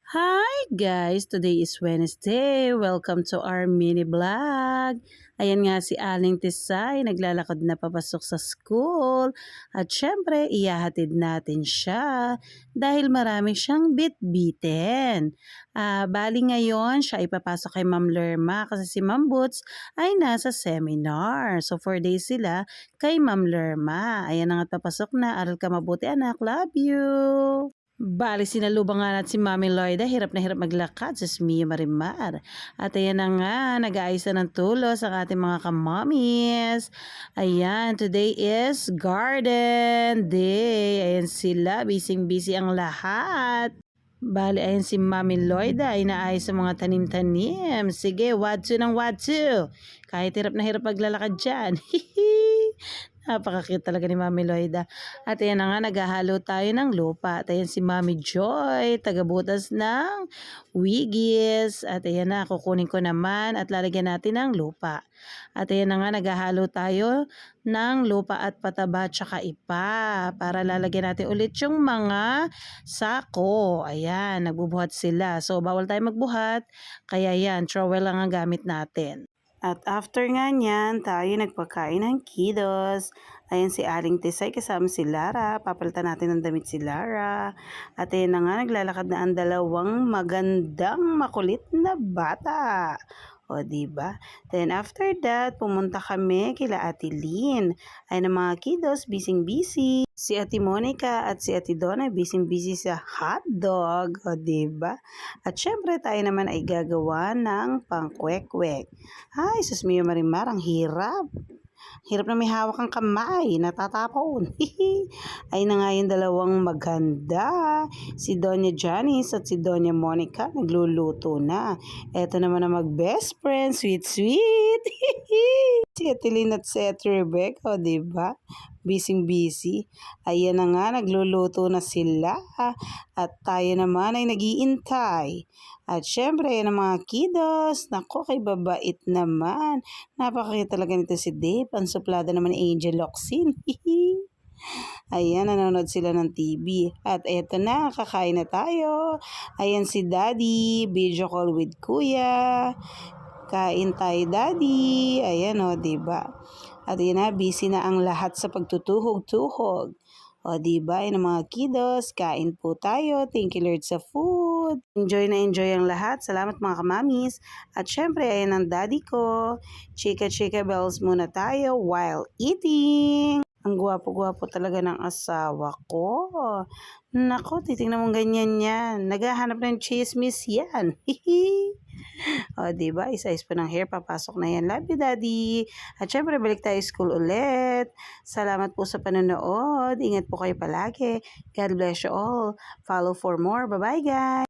Hi guys! Today is Wednesday. Welcome to our mini vlog. Ayan nga si Aling Tisay, naglalakad na papasok sa school. At syempre, iyahatid natin siya dahil marami siyang bit-biten. Bali ngayon, siya ipapasok kay Ma'am Lerma kasi si Ma'am Boots ay nasa seminar. So 4 days sila kay Ma'am Lerma. Ayan na nga papasok na. Aral ka mabuti anak. Love you! Bali sinalubong nga natin si Mami Loida, hirap na hirap maglakad, sus Mia Marimar. At ayan na nga, nag-aayos na ng tulos ang ating mga kamamis. Ayan, today is Garden Day. Ayan sila, busy-busy ang lahat. Bali, ayan si Mami Loida, inaayos sa mga tanim-tanim. Sige, wadso ng wadso. Kahit hirap na hirap maglalakad dyan. Napaka-cute talaga ni Mami Loida. At ayan na nga, naghahalo tayo ng lupa. At ayan si Mami Joy, tagabutas ng wigis. At ayan na, kukunin ko naman at lalagyan natin ng lupa. At ayan na nga, naghahalo tayo ng lupa at pataba tsaka ipa. Para lalagyan natin ulit yung mga sako. Ayan, nagbubuhat sila. So, bawal tayo magbuhat. Kaya yan, trowel lang ang gamit natin. At after nga niyan, tayo nagpakain ng kiddos. Ayan si Aling Tisay kasama si Lara. Papalitan natin ng damit si Lara. At ayan na nga, naglalakad na ang dalawang magandang makulit na bata. O, diba? Then, after that, pumunta kami kila Ate Lynn. Ay ng mga kiddos, busy-busy. Si Ate Monica at si Ate Donna, busy-busy sa hotdog. O, diba? At syempre, tayo naman ay gagawa ng pangkwek-kwek. Ay, sus Mia Marimar, ang hirap. Hirap na may hawak ang kamay, natatapon. Ay na nga yung dalawang maganda. Si Doña Janice at si Doña Monica nagluluto na. Eto naman ang mag-best friend, sweet. Si Etelyn at si Ate Rebecca, o diba? Busy. Ayan na nga, nagluluto na sila. At tayo naman ay nag-iintay. At syempre, yan ang mga kiddos. Nako, kay babait naman. Napakakita talaga nito si Dave. Ang suplada naman ni Angel Locsin. Ayan, nanonood sila ng TV. At eto na, kakain na tayo. Ayan si Daddy, video call with Kuya. Kain tayo, Daddy. Ayan o, diba? At yun na, busy na ang lahat sa pagtutuhog-tuhog. O, diba? Yan ang mga kiddos. Kain po tayo. Thank you, Lord, sa food. Enjoy na enjoy ang lahat. Salamat, mga kamamis. At syempre, ayan ang daddy ko. Chika bells muna tayo while eating. Ang gwapo-gwapo talaga ng asawa ko. Nako, titingnan mong ganyan yan. Naghahanap ng chismis yan. O, diba? Isa-is po ng hair. Papasok na yan. Love you, Daddy. At syempre, balik tayo school ulit. Salamat po sa panonood. Ingat po kayo palagi. God bless you all. Follow for more. Bye-bye, guys.